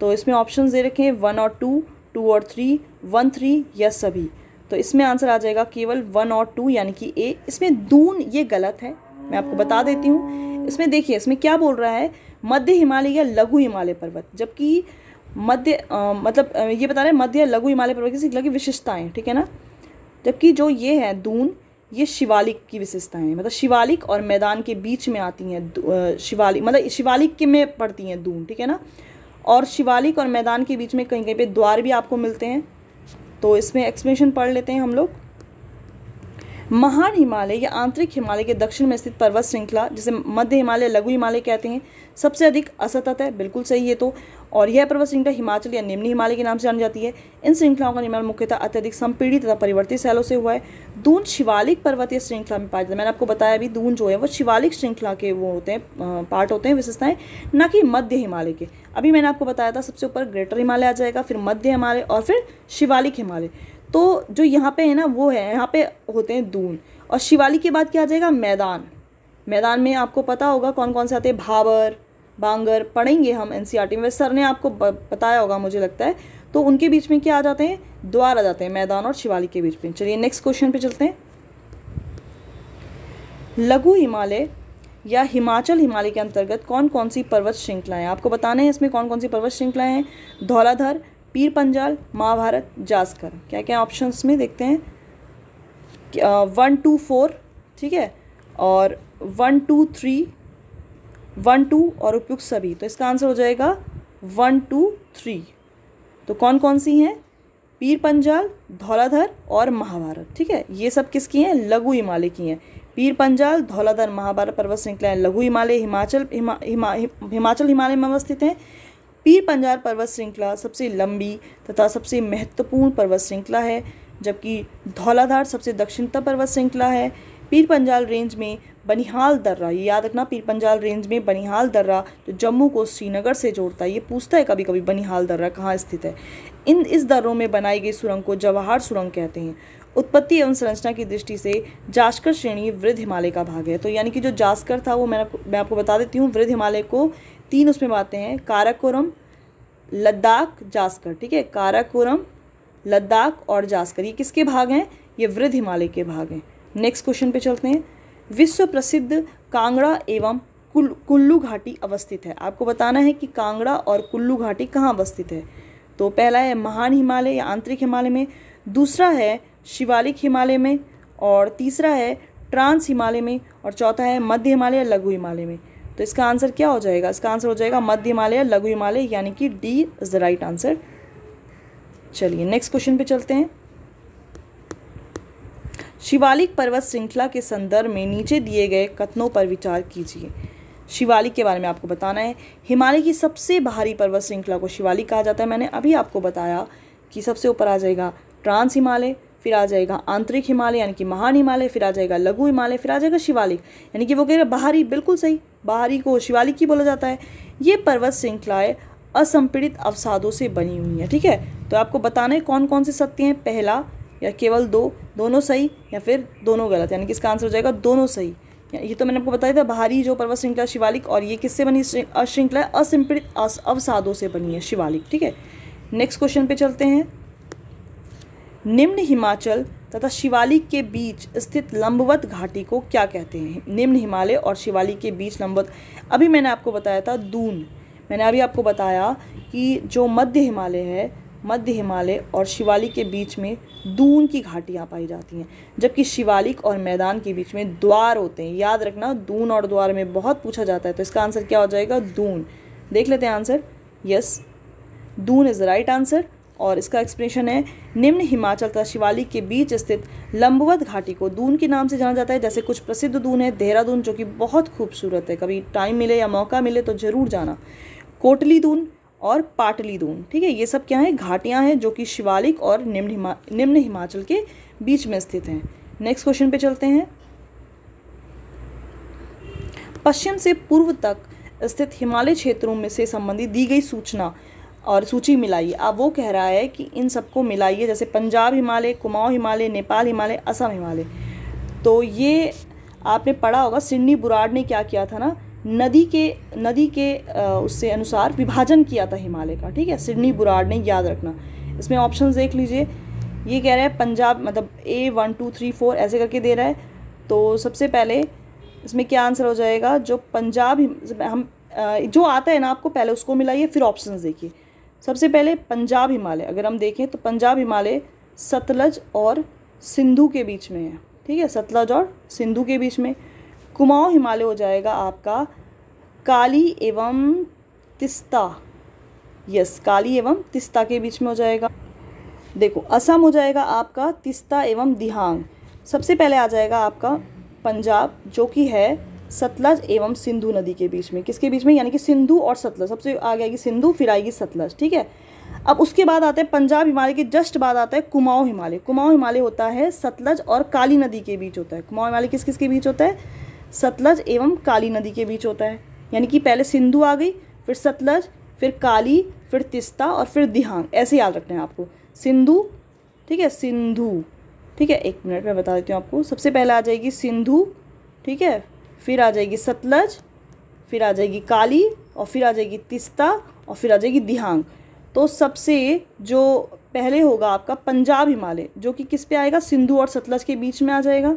तो इसमें ऑप्शंस दे रखे हैं 1 और 2, 2 और 3, 1, 3 या सभी। तो इसमें आंसर आ जाएगा केवल 1 और 2 यानी कि ए। इसमें दून ये गलत है, मैं आपको बता देती हूँ। इसमें देखिए इसमें क्या बोल रहा है, मध्य हिमालय या लघु हिमालय पर्वत, जबकि मध्य मतलब ये बता रहे हैं मध्य या लघु हिमालय पर्वत की श्रृंखला की विशेषताएं, ठीक है ना। जबकि जो ये है दून, ये शिवालिक की विशेषताएं हैं, मतलब शिवालिक और मैदान के बीच में आती हैं। शिवालिक मतलब शिवालिक के में पड़ती हैं दून, ठीक है ना। और शिवालिक और मैदान के बीच में कहीं कहीं पे द्वार भी आपको मिलते हैं। तो इसमें एक्सप्लेनेशन पढ़ लेते हैं हम लोग। महान हिमालय या आंतरिक हिमालय के दक्षिण में स्थित पर्वत श्रृंखला, जिसे मध्य हिमालय लघु हिमालय कहते हैं, सबसे अधिक असतत है, बिल्कुल सही है। तो और यह पर्वत श्रृंखला हिमाचल या निम्न हिमालय के नाम से जानी जाती है। इन श्रृंखलाओं का निर्माण मुख्यतः अत्यधिक संपीड़ित तथा परिवर्तित शैलों से हुआ है। दून शिवालिक पर्वतीय श्रृंखला में पाया जाता है। मैंने आपको बताया अभी, दून जो है वो शिवालिक श्रृंखला के वो होते हैं, पार्ट होते हैं, विशेषताएं, ना कि मध्य हिमालय के। अभी मैंने आपको बताया था सबसे ऊपर ग्रेटर हिमालय आ जाएगा, फिर मध्य हिमालय और फिर शिवालिक हिमालय। तो जो यहाँ पे है ना वो है, यहाँ पे होते हैं दून। और शिवालिक के बाद क्या आ जाएगा, मैदान। मैदान में आपको पता होगा कौन कौन से आते हैं, भाबर, बांगर, पढ़ेंगे हम एनसीईआरटी में, सर ने आपको बताया होगा मुझे लगता है। तो उनके बीच में क्या आ जाते हैं, द्वार आ जाते हैं, मैदान और शिवालिक के बीच में। चलिए नेक्स्ट क्वेश्चन पे चलते हैं। लघु हिमालय या हिमाचल हिमालय के अंतर्गत कौन कौन सी पर्वत श्रृंखलाएं, आपको बताना है इसमें कौन कौन सी पर्वत श्रृंखलाएं हैं। धौलाधर, पीर पंजाल, महाभारत, जास्कर। क्या क्या ऑप्शंस में देखते हैं, 1, 2, 4, ठीक है, और 1, 2, 3, 1, 2 और उपयुक्त सभी। तो इसका आंसर हो जाएगा 1, 2, 3। तो कौन कौन सी हैं, पीर पंजाल, धौलाधर और महाभारत, ठीक है। ये सब किसकी हैं, लघु हिमालय की हैं। पीर पंजाल, धौलाधर, महाभारत पर्वत श्रृंखलाएं लघु हिमालय हिमाचल हिमालय में अवस्थित हैं। पीर पंजाल पर्वत श्रृंखला सबसे लंबी तथा सबसे महत्वपूर्ण पर्वत श्रृंखला है, जबकि धौलाधार सबसे दक्षिणतम पर्वत श्रृंखला है। पीर पंजाल रेंज में बनिहाल दर्रा, ये याद रखना, पीर पंजाल रेंज में बनिहाल दर्रा जो जम्मू को श्रीनगर से जोड़ता है, ये पूछता है कभी कभी बनिहाल दर्रा कहाँ स्थित है। इस दर्रों में बनाई गई सुरंग को जवाहर सुरंग कहते हैं। उत्पत्ति एवं संरचना की दृष्टि से जास्कर श्रेणी वृद्ध हिमालय का भाग है। तो यानी कि जो जास्कर था वो मैं आपको बता देती हूँ, वृद्ध हिमालय को 3 उसमें बांटते हैं, काराकोरम, लद्दाख, जास्कर, ठीक है। काराकोरम, लद्दाख और जास्कर, ये किसके भाग हैं, ये वृद्ध हिमालय के भाग हैं। नेक्स्ट क्वेश्चन पे चलते हैं। विश्व प्रसिद्ध कांगड़ा एवं कुल्लू घाटी अवस्थित है। आपको बताना है कि कांगड़ा और कुल्लू घाटी कहाँ अवस्थित है। तो पहला है महान हिमालय या आंतरिक हिमालय में, दूसरा है शिवालिक हिमालय में, और तीसरा है ट्रांस हिमालय में, और चौथा है मध्य हिमालय या लघु हिमालय में। तो इसका आंसर क्या हो जाएगा, इसका आंसर हो जाएगा मध्य हिमालय या लघु हिमालय, यानी कि D is the right answer. चलिए नेक्स्ट क्वेश्चन पे चलते हैं। शिवालिक पर्वत श्रृंखला के संदर्भ में नीचे दिए गए कथनों पर विचार कीजिए। शिवालिक के बारे में आपको बताना है। हिमालय की सबसे बाहरी पर्वत श्रृंखला को शिवालिक कहा जाता है। मैंने अभी आपको बताया कि सबसे ऊपर आ जाएगा ट्रांस हिमालय, फिर आ जाएगा आंतरिक हिमालय यानी कि महान हिमालय, फिर आ जाएगा लघु हिमालय, फिर आ जाएगा शिवालिक, यानी कि वो कह रहे बाहरी, बिल्कुल सही, बाहरी को शिवालिक ही बोला जाता है। ये पर्वत श्रृंखलाएं असंपीड़ित अवसादों से बनी हुई हैं, ठीक है। तो आपको बताना है कौन कौन से सत्य हैं, पहला या केवल दो, दोनों सही या फिर दोनों गलत, यानी कि इसका आंसर हो जाएगा दोनों सही। ये तो मैंने आपको बताया था, बाहरी जो पर्वत श्रृंखला शिवालिक, और ये किससे बनी श्रृंखला, असंपीड़ित अवसादों से बनी है शिवालिक, ठीक है। नेक्स्ट क्वेश्चन पे चलते हैं। निम्न हिमाचल तथा शिवालिक के बीच स्थित लंबवत घाटी को क्या कहते हैं। निम्न हिमालय और शिवालिक के बीच लंबवत, अभी मैंने आपको बताया था दून, मैंने अभी आपको बताया कि जो मध्य हिमालय है, मध्य हिमालय और शिवालिक के बीच में दून की घाटियाँ पाई जाती हैं, जबकि शिवालिक और मैदान के बीच में द्वार होते हैं। याद रखना, दून और द्वार में बहुत पूछा जाता है। तो इसका आंसर क्या हो जाएगा, दून। देख लेते हैं answer, yes, Doon is the right answer. और इसका एक्सप्लेनेशन है, निम्न हिमाचल तथा शिवालिक के बीच स्थित लंबवत घाटी को दून के नाम से जाना जाता है। जैसे कुछ प्रसिद्ध दून है, देहरादून जो कि बहुत खूबसूरत है, कभी टाइम मिले या मौका मिले तो ज़रूर जाना, कोटली दून और पाटली दून, ठीक है। ये सब क्या है, घाटियाँ हैं जो कि शिवालिक और निम्न हिमाचल के बीच में स्थित हैं। नेक्स्ट क्वेश्चन पे चलते हैं। पश्चिम से पूर्व तक स्थित हिमालय क्षेत्रों में से संबंधित दी गई सूचना और सूची मिलाइए। अब वो कह रहा है कि इन सबको मिलाइए, जैसे पंजाब हिमालय, कुमाऊं हिमालय, नेपाल हिमालय, असम हिमालय। तो ये आपने पढ़ा होगा, सिडनी बुराड़ ने क्या किया था ना, नदी के उससे अनुसार विभाजन किया था हिमालय का, ठीक है। सिडनी बुराड़ ने, याद रखना। इसमें ऑप्शंस देख लीजिए। ये कह रहा है पंजाब, मतलब A 1 2 3 4 ऐसे करके दे रहा है। तो सबसे पहले इसमें क्या आंसर हो जाएगा, जो पंजाब, हम जो आता है ना आपको पहले उसको मिलाइए, फिर ऑप्शंस देखिए। सबसे पहले पंजाब हिमालय अगर हम देखें तो पंजाब हिमालय सतलज और सिंधु के बीच में है, ठीक है, सतलज और सिंधु के बीच में। कुमाऊं हिमालय हो जाएगा आपका काली एवं तिस्ता, यस, काली एवं तिस्ता के बीच में हो जाएगा। देखो असम हो जाएगा आपका तिस्ता एवं दिहांग। सबसे पहले आ जाएगा आपका पंजाब जो कि है सतलज एवं सिंधु नदी के बीच में, किसके बीच में, यानी कि सिंधु और सतलज, सबसे आगे आएगी सिंधु, फिर आएगी सतलज, ठीक है। अब उसके बाद आता है पंजाब हिमालय के जस्ट बाद आता है कुमाऊं हिमालय। कुमाऊं हिमालय होता है सतलज और काली नदी के बीच होता है। कुमाऊं हिमालय किस किस के बीच होता है, सतलज एवं काली नदी के बीच होता है, यानी कि पहले सिंधु आ गई, फिर सतलज, फिर काली, फिर तिस्ता और फिर दिहांग, ऐसे याद रखना है आपको। सिंधु, ठीक है, सिंधु, ठीक है, एक मिनट में बता देती हूँ आपको। सबसे पहले आ जाएगी सिंधु, ठीक है, फिर आ जाएगी सतलज, फिर आ जाएगी काली, और फिर आ जाएगी तिस्ता, और फिर आ जाएगी दिहांग। तो सबसे जो पहले होगा आपका पंजाब हिमालय, जो कि किस पे आएगा, सिंधु और सतलज के बीच में आ जाएगा,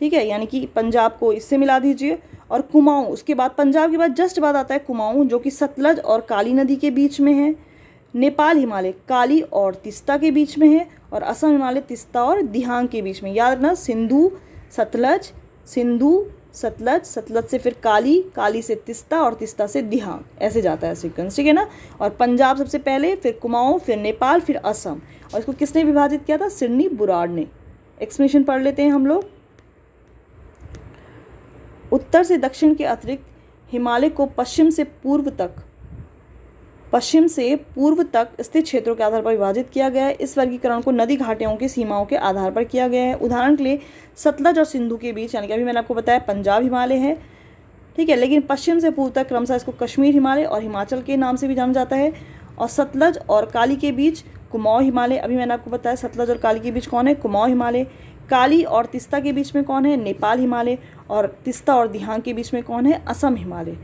ठीक है, यानी कि पंजाब को इससे मिला दीजिए। और कुमाऊं, उसके बाद पंजाब के बाद जस्ट बाद आता है कुमाऊं जो कि सतलज और काली नदी के बीच में है। नेपाल हिमालय काली और तिस्ता के बीच में है, और असम हिमालय तिस्ता और दिहांग के बीच में। याद रखना, सिंधु सतलज, सिंधु सतलज, सतलज से फिर काली, काली से तिस्ता और तिस्ता से दिहांग, ऐसे जाता है सीक्वेंस, ठीक है ना। और पंजाब सबसे पहले, फिर कुमाऊं, फिर नेपाल, फिर असम। और इसको किसने विभाजित किया था, सिडनी बुराड़ ने। एक्सप्लेनेशन पढ़ लेते हैं हम लोग। उत्तर से दक्षिण के अतिरिक्त हिमालय को पश्चिम से पूर्व तक स्थित क्षेत्रों के आधार पर विभाजित किया गया है। इस वर्गीकरण को नदी घाटियों की सीमाओं के आधार पर किया गया है। उदाहरण के लिए सतलज और सिंधु के बीच, यानी कि अभी मैंने आपको बताया पंजाब हिमालय है, ठीक है, लेकिन पश्चिम से पूर्व तक क्रमशः इसको कश्मीर हिमालय और हिमाचल के नाम से भी जाना जाता है। और सतलज और काली के बीच कुमाऊं हिमालय, अभी मैंने आपको बताया सतलज और काली के बीच कौन है, कुमाऊं हिमालय। काली और तिस्ता के बीच में कौन है, नेपाल हिमालय। और तिस्ता और दिहांग के बीच में कौन है, असम हिमालय।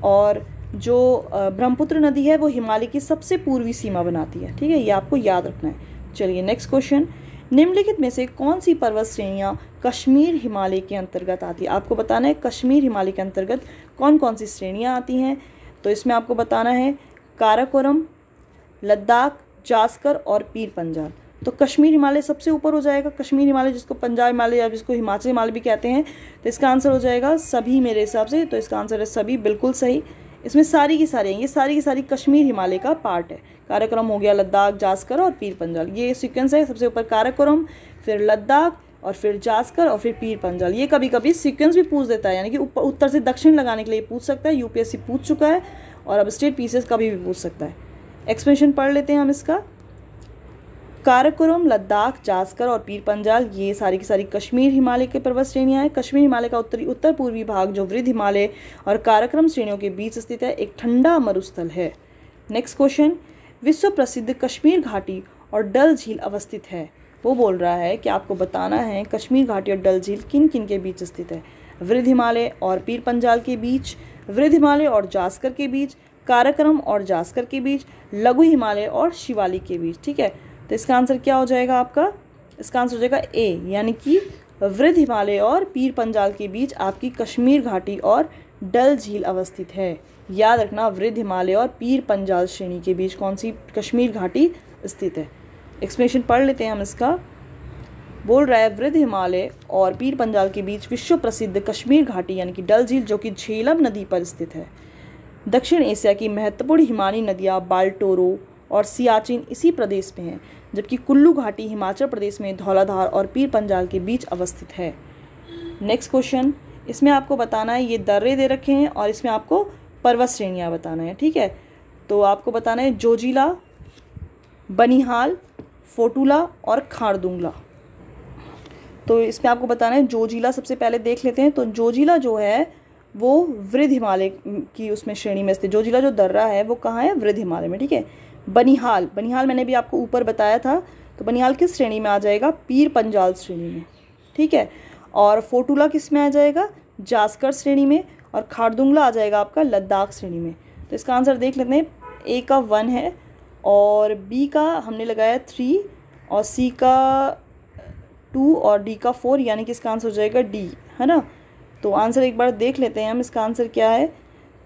और जो ब्रह्मपुत्र नदी है वो हिमालय की सबसे पूर्वी सीमा बनाती है, ठीक है, ये आपको याद रखना है। चलिए नेक्स्ट क्वेश्चन, निम्नलिखित में से कौन सी पर्वत श्रेणियाँ कश्मीर हिमालय के अंतर्गत आती है। आपको बताना है कश्मीर हिमालय के अंतर्गत कौन कौन सी श्रेणियाँ आती हैं। तो इसमें आपको बताना है काराकोरम, लद्दाख, जास्कर और पीर पंजाल। तो कश्मीर हिमालय सबसे ऊपर हो जाएगा। कश्मीर हिमालय जिसको पंजाब हिमालय या जिसको हिमाचल हिमालय भी कहते हैं, तो इसका आंसर हो जाएगा सभी मेरे हिसाब से। तो इसका आंसर है सभी, बिल्कुल सही। इसमें सारी की सारी ये सारी की सारी कश्मीर हिमालय का पार्ट है। काराकोरम हो गया, लद्दाख, जास्कर और पीर पंजाल, ये सीक्वेंस है। सबसे ऊपर काराकोरम, फिर लद्दाख, और फिर जास्कर, और फिर पीर पंजाल। ये कभी कभी सीक्वेंस भी पूछ देता है, यानी कि उत्तर से दक्षिण लगाने के लिए पूछ सकता है। यूपीएससी पूछ चुका है, और अब स्टेट पीसीएस कभी भी पूछ सकता है। एक्सप्लेनेशन पढ़ लेते हैं हम इसका। काराकोरम, लद्दाख, जास्कर और पीर पंजाल ये सारी की सारी कश्मीर हिमालय के पर्वत श्रेणियाँ हैं। कश्मीर हिमालय का उत्तर पूर्वी भाग जो वृद्ध हिमालय और काराकोरम श्रेणियों के बीच स्थित है, एक ठंडा मरुस्थल है। नेक्स्ट क्वेश्चन, विश्व प्रसिद्ध कश्मीर घाटी और डल झील अवस्थित है। वो बोल रहा है कि आपको बताना है कश्मीर घाटी और डल झील किन किन के बीच स्थित है। वृद्ध हिमालय और पीर पंजाल के बीच, वृद्ध हिमालय और जास्कर के बीच, काराकोरम और जास्कर के बीच, लघु हिमालय और शिवालिक के बीच, ठीक है। तो इसका आंसर क्या हो जाएगा आपका, इसका आंसर हो जाएगा ए, यानी कि वृद्ध हिमालय और पीर पंजाल के बीच आपकी कश्मीर घाटी और डल झील अवस्थित है। याद रखना, वृद्ध हिमालय और पीर पंजाल श्रेणी के बीच कौन सी कश्मीर घाटी स्थित है। एक्सप्लेनेशन पढ़ लेते हैं हम इसका। बोल रहा है वृद्ध हिमालय और पीर पंजाल के बीच विश्व प्रसिद्ध कश्मीर घाटी यानी कि डल झील जो कि झेलम नदी पर स्थित है। दक्षिण एशिया की महत्वपूर्ण हिमानी नदियाँ बाल्टोरो और सियाचिन इसी प्रदेश में है, जबकि कुल्लू घाटी हिमाचल प्रदेश में धौलाधार और पीर पंजाल के बीच अवस्थित है। नेक्स्ट क्वेश्चन, इसमें आपको बताना है, ये दर्रे दे रखे हैं और इसमें आपको पर्वत श्रेणियाँ बताना है, ठीक है। तो आपको बताना है जोजिला, बनिहाल, फोटुला और खारदुंगला। तो इसमें आपको बताना है जोजिला सबसे पहले देख लेते हैं। तो जोजिला जो है वो वृद्ध हिमालय की उसमें श्रेणी में स्थित, जोजिला जो दर्रा है वो कहाँ है, वृद्ध हिमालय में, ठीक है। बनिहाल, बनिहाल मैंने भी आपको ऊपर बताया था, तो बनिहाल किस श्रेणी में आ जाएगा, पीर पंजाल श्रेणी में, ठीक है। और फोटुला किस में आ जाएगा, जास्कर श्रेणी में, और खारदुंगला आ जाएगा आपका लद्दाख श्रेणी में। तो इसका आंसर देख लेते हैं, ए का 1 है और बी का हमने लगाया 3 और सी का 2 और डी का 4, यानी कि इसका आंसर हो जाएगा डी, है ना। तो आंसर एक बार देख लेते हैं हम, इसका आंसर क्या है।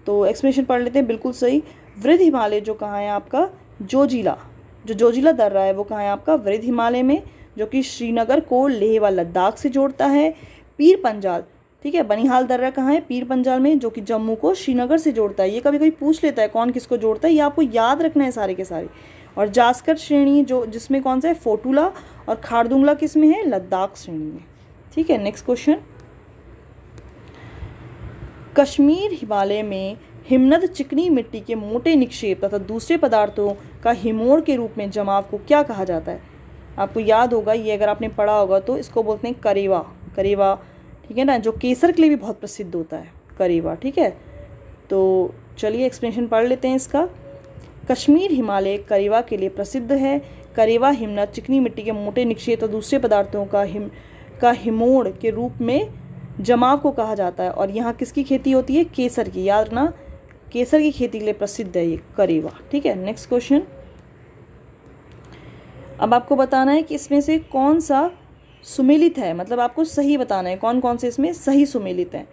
तो एक्सप्लेनेशन पढ़ लेते हैं, बिल्कुल सही। वृद्ध हिमालय जो कहाँ है आपका, जोजिला, जो जोजिला दर्रा है वो कहाँ है आपका, वृद्ध हिमालय में, जो कि श्रीनगर को लेह व लद्दाख से जोड़ता है। पीर पंजाल, ठीक है, बनिहाल दर्रा कहाँ है, पीर पंजाल में, जो कि जम्मू को श्रीनगर से जोड़ता है। ये कभी कभी पूछ लेता है कौन किसको जोड़ता है, ये आपको याद रखना है सारे के सारे। और जास्कर श्रेणी जो जिसमें कौन सा है, फोटुला, और खारदुंगला किस में है, लद्दाख श्रेणी में, ठीक है। नेक्स्ट क्वेश्चन, कश्मीर हिमालय में हिमनद चिकनी मिट्टी के मोटे निक्षेप तथा दूसरे पदार्थों का हिमोर के रूप में जमाव को क्या कहा जाता है। आपको याद होगा ये, अगर आपने पढ़ा होगा तो इसको बोलते हैं करेवा, करेवा, ठीक है ना, जो केसर के लिए भी बहुत प्रसिद्ध होता है, करेवा, ठीक है। तो चलिए एक्सप्लेनेशन पढ़ लेते हैं इसका। कश्मीर हिमालय करेवा के लिए प्रसिद्ध है। करेवा हिमनद चिकनी मिट्टी के मोटे निक्षेप और दूसरे पदार्थों का हिमोड़ के रूप में जमाव को कहा जाता है। और यहाँ किसकी खेती होती है, केसर की, याद रखना, केसर की खेती के लिए प्रसिद्ध है ये करेवा, ठीक है। नेक्स्ट क्वेश्चन, अब आपको बताना है कि इसमें से कौन सा सुमेलित है, मतलब आपको सही बताना है कौन कौन से इसमें सही सुमेलित हैं।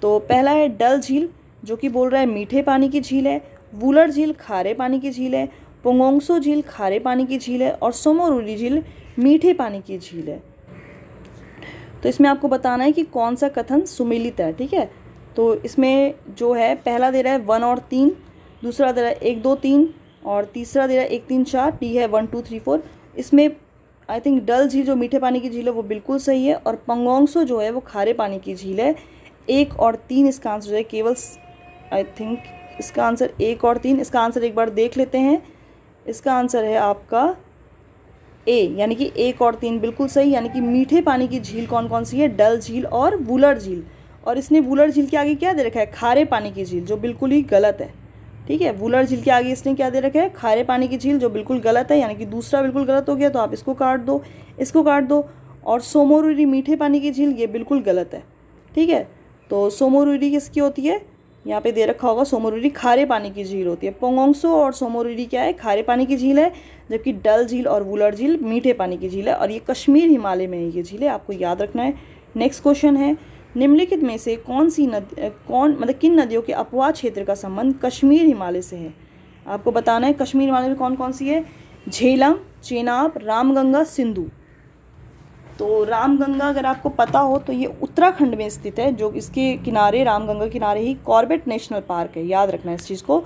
तो पहला है डल झील, जो कि बोल रहा है मीठे पानी की झील है। वुलर झील खारे पानी की झील है। पोंगोंगसो झील खारे पानी की झील है। और सोमोरुरी झील मीठे पानी की झील है। तो इसमें आपको बताना है कि कौन सा कथन सुमेलित है, ठीक है। तो इसमें जो है पहला दे रहा है 1 और 3, दूसरा दे रहा है 1 2 3, और तीसरा दे रहा है 1 3 4, डी है 1 2 3 4। इसमें आई थिंक डल झील जो मीठे पानी की झील है वो बिल्कुल सही है, और पंगोंगसो जो है वो खारे पानी की झील है। 1 और 3 इसका आंसर जो है केवल, आई थिंक इसका आंसर 1 और 3, इसका आंसर एक बार देख लेते हैं। इसका आंसर है आपका ए, यानी कि 1 और 3 बिल्कुल सही, यानी कि मीठे पानी की झील कौन कौन सी है, डल झील और वुलर झील। और इसने वुलर झील के आगे क्या दे रखा है, खारे पानी की झील, जो बिल्कुल ही गलत है, ठीक है। वुलर झील के आगे इसने क्या दे रखा है, खारे पानी की झील, जो बिल्कुल गलत है, यानी कि दूसरा बिल्कुल गलत हो गया, तो आप इसको काट दो, इसको काट दो। और सोमोरुरी मीठे पानी की झील, ये बिल्कुल गलत है, ठीक है। तो सोमोरुरी किसकी होती है, यहाँ पे दे रखा होगा, सोमोरुरी खारे पानी की झील होती है। पोंगोंगसो और सोमोरुरी क्या है, खारे पानी की झील है, जबकि डल झील और वुलर झील मीठे पानी की झील है, और ये कश्मीर हिमालय में है ये झील है, आपको याद रखना है। नेक्स्ट क्वेश्चन है, निम्नलिखित में से किन नदियों के अपवाह क्षेत्र का संबंध कश्मीर हिमालय से है। आपको बताना है कश्मीर हिमालय में कौन कौन सी है, झेलम, चेनाब, रामगंगा, सिंधु। तो रामगंगा अगर आपको पता हो तो ये उत्तराखंड में स्थित है, जो इसके किनारे, रामगंगा किनारे ही कॉर्बेट नेशनल पार्क है, याद रखना है इस चीज़ को।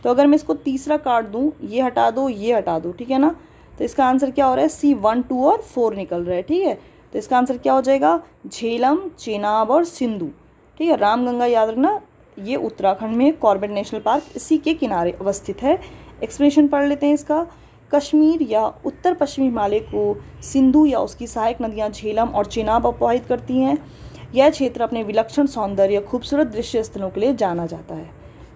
तो अगर मैं इसको तीसरा काट दूँ, ये हटा दो, ये हटा दो, ठीक है ना, तो इसका आंसर क्या हो रहा है, C 1 2 और 4 निकल रहा है, ठीक है। तो इसका आंसर क्या हो जाएगा, झेलम, चेनाब और सिंधु, ठीक है। रामगंगा याद रखना, ये उत्तराखंड में कॉर्बेट नेशनल पार्क इसी के किनारे अवस्थित है। एक्सप्लेनेशन पढ़ लेते हैं इसका। कश्मीर या उत्तर पश्चिमी हिमालय को सिंधु या उसकी सहायक नदियां झेलम और चेनाब अपवाहित करती हैं। यह क्षेत्र अपने विलक्षण सौंदर्य, खूबसूरत दृश्य स्थलों के लिए जाना जाता है।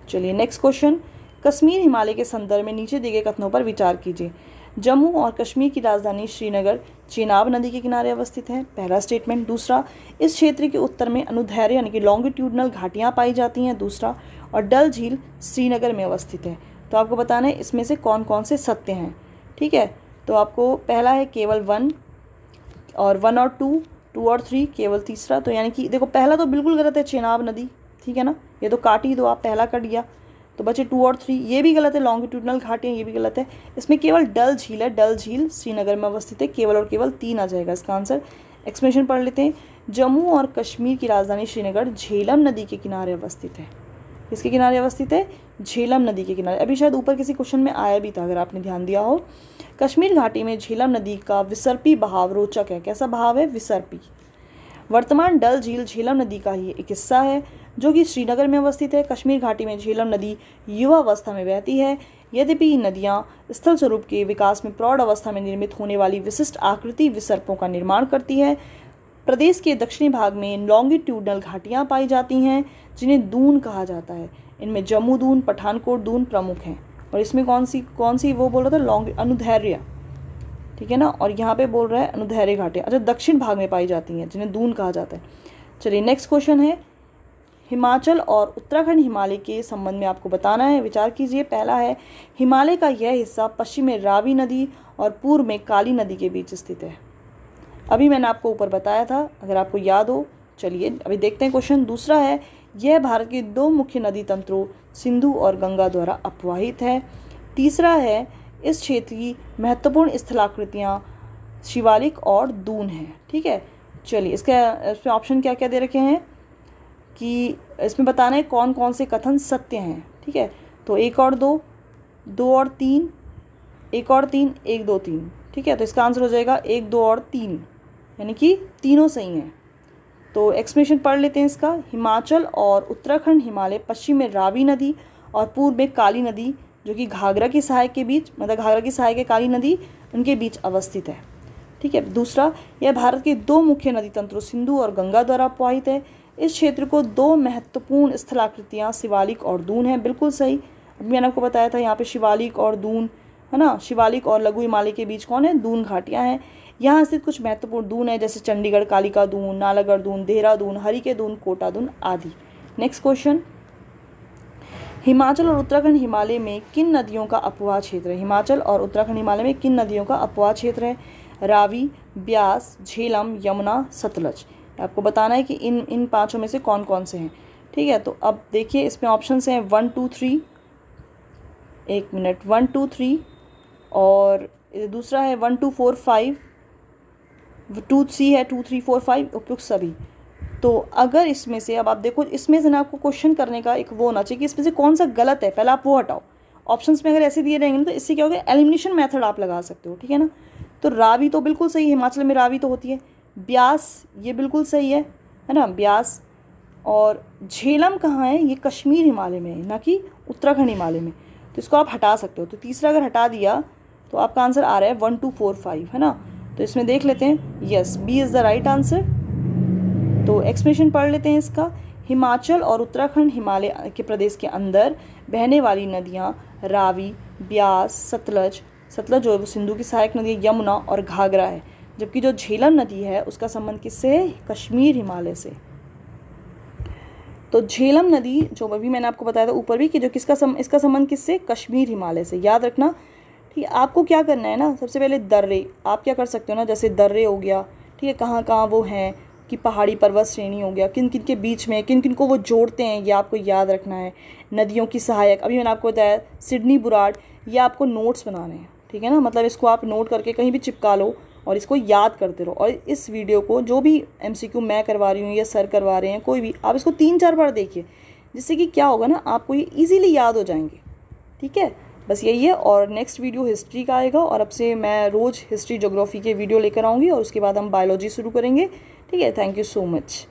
चलिए नेक्स्ट क्वेश्चन, कश्मीर हिमालय के संदर्भ में नीचे दिए गए कथनों पर विचार कीजिए। जम्मू और कश्मीर की राजधानी श्रीनगर चेनाब नदी के किनारे अवस्थित है, पहला स्टेटमेंट। दूसरा, इस क्षेत्र के उत्तर में अनुदैर्ध्य यानी कि लॉन्गिट्यूडनल घाटियाँ पाई जाती हैं, दूसरा। और डल झील श्रीनगर में अवस्थित है। तो आपको बताना है इसमें से कौन कौन से सत्य हैं, ठीक है। तो आपको पहला है केवल 1 और 1 और 2, 2 और 3 केवल तीसरा। तो यानी कि देखो पहला तो बिल्कुल गलत है, चेनाब नदी, ठीक है ना, ये तो काट ही दो आप, पहला कट गया, तो बचे 2 और 3, ये भी गलत है। लॉन्गिट्यूडनल घाटियाँ, ये भी गलत है। इसमें केवल डल झील है, डल झील श्रीनगर में अवस्थित है, केवल और केवल 3 आ जाएगा इसका आंसर। एक्सप्लेनेशन पढ़ लेते हैं। जम्मू और कश्मीर की राजधानी श्रीनगर झेलम नदी के किनारे अवस्थित है, किसके किनारे अवस्थित है? झेलम नदी के किनारे। अभी शायद ऊपर किसी क्वेश्चन में आया भी था अगर आपने ध्यान दिया हो। कश्मीर घाटी में झेलम नदी का विसर्पी बहाव रोचक है। कैसा बहाव है? विसर्पी। वर्तमान डल झील झेलम नदी का ही एक हिस्सा है जो कि श्रीनगर में अवस्थित है। कश्मीर घाटी में झेलम नदी युवावस्था में बहती है। यद्यपि नदियाँ स्थल स्वरूप के विकास में प्रौढ़ अवस्था में निर्मित होने वाली विशिष्ट आकृति विसर्पों का निर्माण करती है। प्रदेश के दक्षिणी भाग में लॉन्गिट्यूडनल घाटियाँ पाई जाती हैं जिन्हें दून कहा जाता है। इनमें जम्मू दून, पठानकोट दून प्रमुख हैं। और इसमें कौन सी वो बोल रहा था? अनुदैर्य, ठीक है ना। और यहाँ पे बोल रहा है अनुदैर्य घाटियाँ, अच्छा, दक्षिण भाग में पाई जाती हैं जिन्हें दून कहा जाता है। चलिए नेक्स्ट क्वेश्चन है, हिमाचल और उत्तराखंड हिमालय के संबंध में आपको बताना है। विचार कीजिए। पहला है, हिमालय का यह हिस्सा पश्चिम में रावी नदी और पूर्व में काली नदी के बीच स्थित है। अभी मैंने आपको ऊपर बताया था, अगर आपको याद हो। चलिए अभी देखते हैं क्वेश्चन। दूसरा है, यह भारत के दो मुख्य नदी तंत्रों सिंधु और गंगा द्वारा अपवाहित है। तीसरा है, इस क्षेत्र की महत्वपूर्ण स्थलाकृतियाँ शिवालिक और दून हैं। ठीक है, चलिए इसमें ऑप्शन क्या क्या दे रखे हैं कि इसमें बताना है कौन कौन से कथन सत्य हैं। ठीक है, तो 1 और 2, 2 और 3, 1 और 3, 1 2 3। ठीक है, तो इसका आंसर हो जाएगा 1 2 और 3, यानी कि तीनों सही हैं। तो एक्सप्लेनेशन पढ़ लेते हैं इसका। हिमाचल और उत्तराखंड हिमालय पश्चिम में रावी नदी और पूर्व में काली नदी जो कि घाघरा की सहायक के बीच, मतलब घाघरा की सहायक है काली नदी, उनके बीच अवस्थित है। ठीक है, दूसरा, यह भारत के दो मुख्य नदी तंत्रों सिंधु और गंगा द्वारा अपवाहित है। इस क्षेत्र को दो महत्वपूर्ण स्थलाकृतियाँ शिवालिक और दून हैं। बिल्कुल सही। अभी मैंने आपको बताया था यहाँ पे शिवालिक और दून है ना। शिवालिक और लघु हिमालय के बीच कौन है? दून घाटियाँ हैं। यहाँ स्थित कुछ महत्वपूर्ण दून है जैसे चंडीगढ़ कालिका दून, नालागढ़ दून, देहरादून, हरिके दून, कोटा दून आदि। नेक्स्ट क्वेश्चन, हिमाचल और उत्तराखंड हिमालय में किन नदियों का अपवाह क्षेत्र है? हिमाचल और उत्तराखंड हिमालय में किन नदियों का अपवाह क्षेत्र है? रावी, ब्यास, झेलम, यमुना, सतलज। आपको बताना है कि इन पांचों में से कौन कौन से हैं। ठीक है, तो अब देखिए इसमें ऑप्शन हैं 1 2 3, 1 मिनट, 1 2 3 और दूसरा है 1 2 4 5, 2 3 है, 2 3 4 5 उपयुक्त सभी। तो अगर इसमें से, अब आप देखो इसमें से ना आपको क्वेश्चन करने का एक वो होना चाहिए कि इसमें से कौन सा गलत है, पहले आप वो हटाओ। ऑप्शंस में अगर ऐसे दिए रहेंगे तो इससे क्या होगा, एलिमिनेशन मेथड आप लगा सकते हो। ठीक है ना। तो रावी तो बिल्कुल सही, हिमाचल में रावी तो होती है। ब्यास ये बिल्कुल सही है ना, ब्यास। और झेलम कहाँ है? ये कश्मीर हिमालय में है, ना कि उत्तराखंड हिमालय में। तो इसको आप हटा सकते हो। तो तीसरा अगर हटा दिया तो आपका आंसर आ रहा है 1 2 4 5, है ना। तो इसमें देख लेते हैं, yes, B is the right answer. तो एक्सप्लेनेशन पढ़ लेते हैं इसका। हिमाचल और उत्तराखंड हिमालय के प्रदेश के अंदर बहने वाली नदियाँ रावी, ब्यास, सतलज जो सिंधु की सहायक नदी है, यमुना और घाघरा है। जबकि जो झेलम नदी है उसका संबंध किससे है? कश्मीर हिमालय से। तो झेलम नदी जो अभी मैंने आपको बताया था ऊपर भी कि जो इसका संबंध किससे? कश्मीर हिमालय से। याद रखना। ठीक है, आपको क्या करना है ना, सबसे पहले दर्रे आप क्या कर सकते हो ना, जैसे दर्रे हो गया, ठीक है, कहाँ कहाँ वो हैं कि पहाड़ी पर्वत श्रेणी हो गया, किन किन के बीच में किन किन को वो जोड़ते हैं, ये आपको याद रखना है। नदियों की सहायक, अभी मैंने आपको बताया सिडनी बुराड़, ये आपको नोट्स बनाने हैं। ठीक है ना, मतलब इसको आप नोट करके कहीं भी चिपका लो और इसको याद करते रहो। और इस वीडियो को जो भी MCQ मैं करवा रही हूँ या सर करवा रहे हैं, कोई भी, आप इसको 3-4 बार देखिए, जिससे कि क्या होगा ना, आपको ये ईजिली याद हो जाएंगे। ठीक है, बस यही है। और नेक्स्ट वीडियो हिस्ट्री का आएगा और अब से मैं रोज़ हिस्ट्री ज्योग्राफी के वीडियो लेकर आऊँगी और उसके बाद हम बायोलॉजी शुरू करेंगे। ठीक है, थैंक यू सो मच।